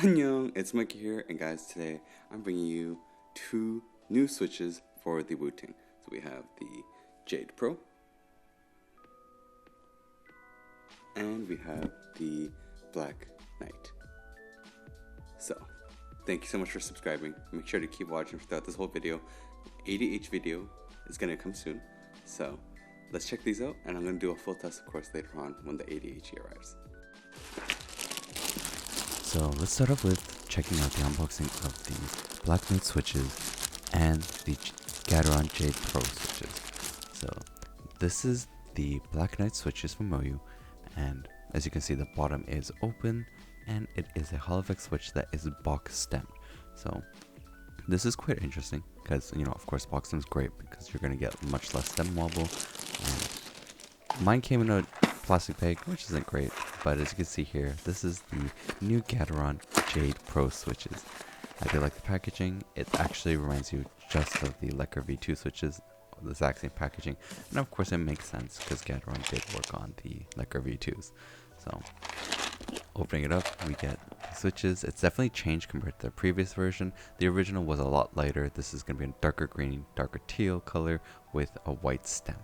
Annyeong, it's Mikey here, and guys, today I'm bringing you two new switches for the Wooting. So we have the Jade Pro, and we have the Black Knight. So, thank you so much for subscribing. Make sure to keep watching throughout this whole video. 80H video is going to come soon, so let's check these out, and I'm going to do a full test, of course, later on when the 80H arrives. So let's start off with checking out the unboxing of the Black Knight switches and the Gateron Jade Pro switches. So this is the Black Knight switches from Moyu, and as you can see, the bottom is open and it is a Holovex switch that is box stemmed. So this is quite interesting because, you know, of course box stem is great because you're going to get much less stem wobble. And mine came in a plastic bag, which isn't great, but as you can see here, this is the new Gateron Jade Pro switches. I do like the packaging. It actually reminds you just of the Lekker V2 switches, the exact same packaging, and of course it makes sense because Gateron did work on the Lekker V2s. So opening it up, we get the switches. It's definitely changed compared to the previous version. The original was a lot lighter. This is going to be a darker green, darker teal color with a white stem.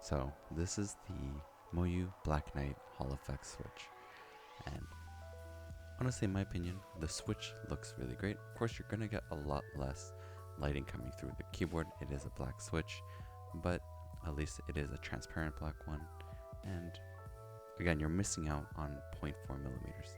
So this is the Moyu Black Knight Holovex switch, and honestly, in my opinion, the switch looks really great. Of course, you're gonna get a lot less lighting coming through the keyboard. It is a black switch, but at least it is a transparent black one, and again, you're missing out on 0.4 millimeters.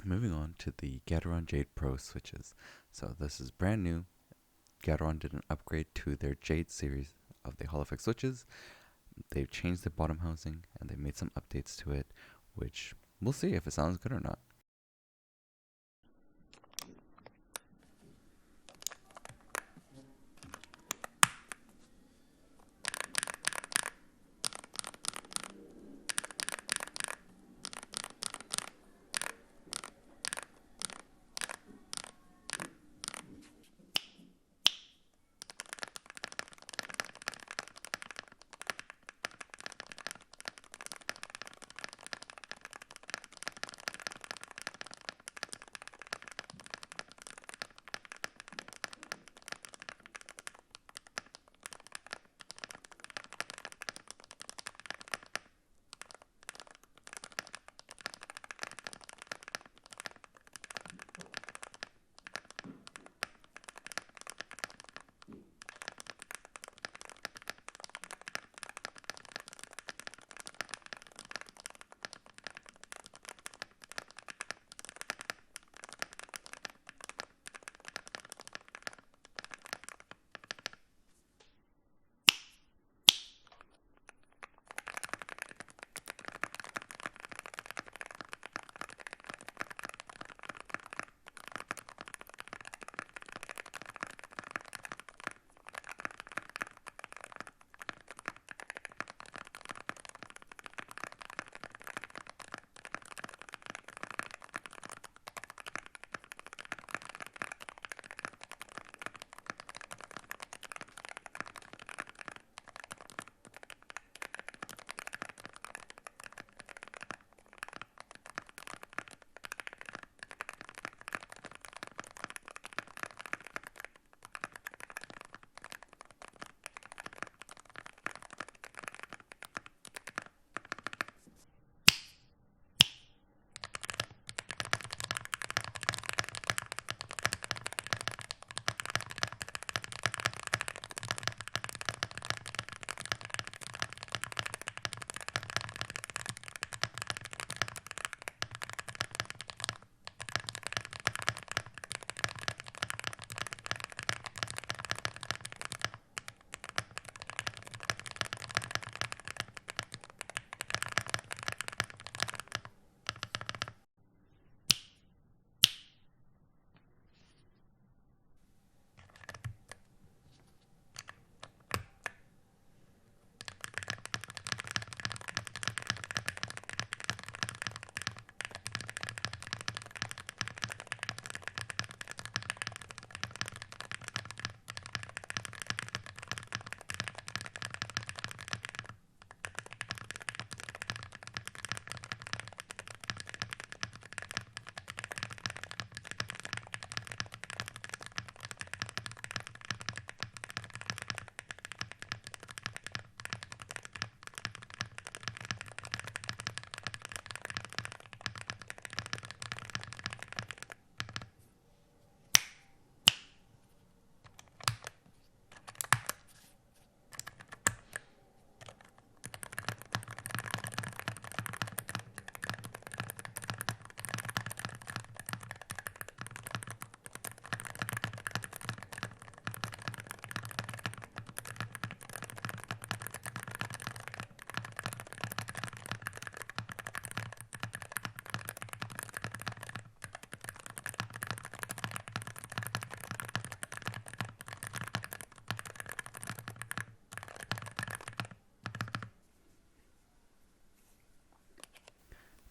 Moving on to the Gateron Jade Pro switches. So this is brand new. Gateron did an upgrade to their Jade series of the Holovex switches. They've changed the bottom housing and they made some updates to it, which we'll see if it sounds good or not.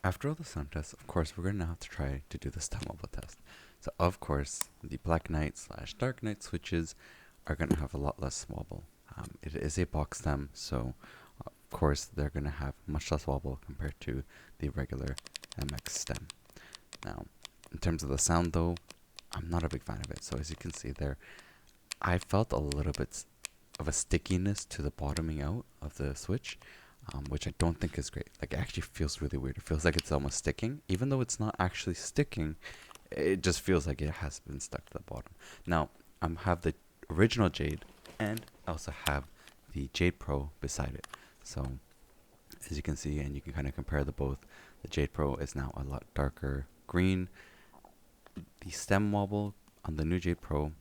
After all the sound tests, of course, we're going to have to try to do the stem wobble test. So, of course, the Black Knight / Dark Knight switches are going to have a lot less wobble. It is a box stem, so of course they're going to have much less wobble compared to the regular MX stem. Now, in terms of the sound though, I'm not a big fan of it. So as you can see there, I felt a little bit of a stickiness to the bottoming out of the switch, which I don't think is great. Like, it actually feels really weird. It feels like it's almost sticking. Even though it's not actually sticking, it just feels like it has been stuck to the bottom. Now, I have the original Jade, and I also have the Jade Pro beside it. So, as you can see, and you can kind of compare the both, the Jade Pro is now a lot darker green. The stem wobble on the new Jade Pro,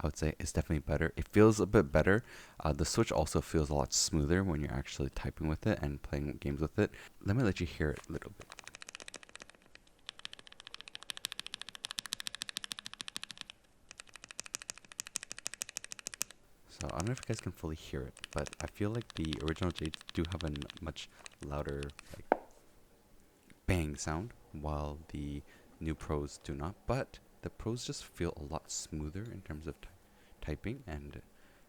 I would say, is definitely better. It feels a bit better. The switch also feels a lot smoother when you're actually typing with it and playing games with it. Let me let you hear it a little bit. So I don't know if you guys can fully hear it, but I feel like the original Jades do have a much louder, like, bang sound, while the new Pros do not. But the Pros just feel a lot smoother in terms of typing, and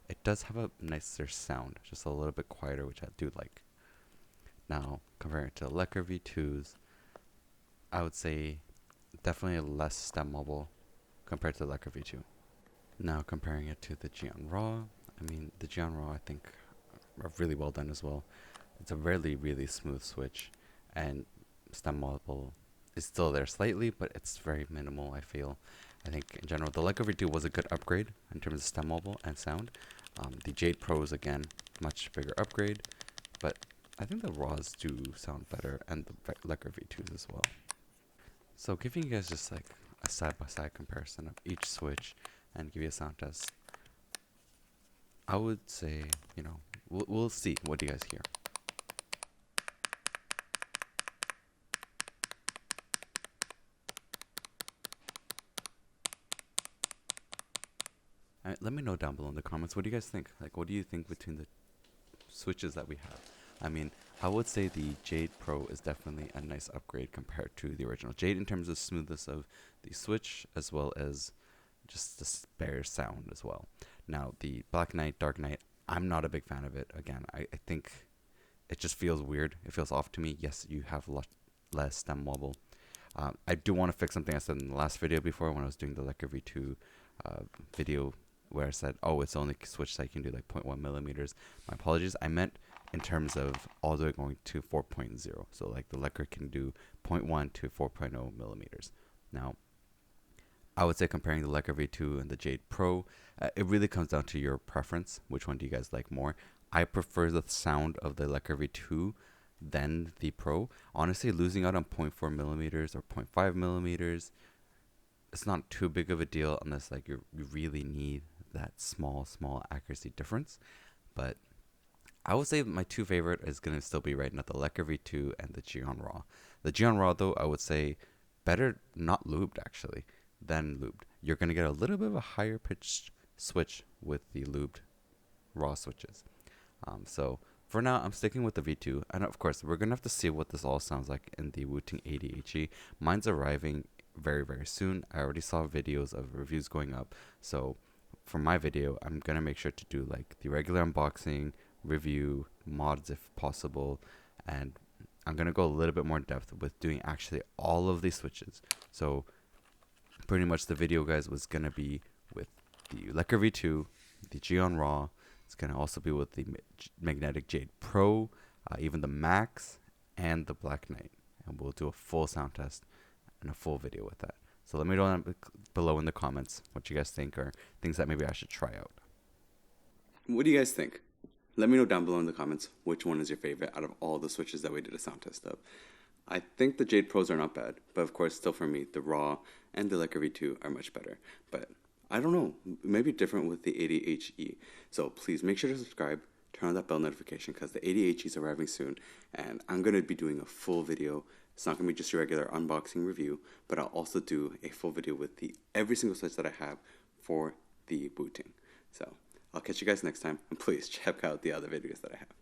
it does have a nicer sound, just a little bit quieter, which I do like. Now, comparing it to the Lekker V2s, I would say definitely less stem wobble compared to the Lekker V2. Now, comparing it to the Geonworks, I mean, the Geonworks I think are really well done as well. It's a really, really smooth switch, and stem wobble is still there slightly, but it's very minimal, I feel. I think in general, the Lekker V2 was a good upgrade in terms of stem wobble and sound. The Jade Pros, again, much bigger upgrade, but I think the Raws do sound better, and the Lekker V2s as well. So giving you guys just like a side-by-side comparison of each switch and give you a sound test, I would say, you know, we'll see. What do you guys hear? Let me know down below in the comments. What do you guys think? Like, what do you think between the switches that we have? I mean, I would say the Jade Pro is definitely a nice upgrade compared to the original Jade in terms of smoothness of the switch, as well as just the spare sound as well. Now, the Black Knight, Dark Knight, I'm not a big fan of it. Again, I think it just feels weird. It feels off to me. Yes, you have a lot less stem wobble. I do want to fix something I said in the last video before when I was doing the Lekker V2 video, where I said, oh, it's only switch that you can do like 0.1 millimeters. My apologies. I meant in terms of all the way going to 4.0. So like the Lekker can do 0.1 to 4.0 millimeters. Now, I would say comparing the Lekker V2 and the Jade Pro, it really comes down to your preference. Which one do you guys like more? I prefer the sound of the Lekker V2 than the Pro. Honestly, losing out on 0.4 millimeters or 0.5 millimeters, it's not too big of a deal unless like you really need that small accuracy difference. But I would say my two favorite is going to still be right now the Lekker V2 and the Geonworks. The Geonworks though, I would say better not lubed actually than lubed. You're going to get a little bit of a higher pitched switch with the lubed raw switches. So for now, I'm sticking with the V2, and of course, we're gonna have to see what this all sounds like in the Wooting 80HE. Mine's arriving very, very soon. I already saw videos of reviews going up, so for my video, I'm gonna make sure to do like the regular unboxing, review, mods if possible, and I'm gonna go a little bit more in depth with doing actually all of these switches. So pretty much the video, guys, was gonna be with the Lekker V2, the Geonworks. It's going to also be with the Magnetic Jade Pro, even the Max, and the Black Knight. And we'll do a full sound test and a full video with that. So let me know down below in the comments what you guys think or things that maybe I should try out. What do you guys think? Let me know down below in the comments which one is your favorite out of all the switches that we did a sound test of. I think the Jade Pros are not bad, but of course, still for me, the Raw and the Lekker V2 are much better. But I don't know, maybe different with the 80HE. So please make sure to subscribe, turn on that bell notification because the 80HE is arriving soon. And I'm going to be doing a full video. It's not going to be just your regular unboxing review, but I'll also do a full video with every single switch that I have for the Wooting. So I'll catch you guys next time. And please check out the other videos that I have.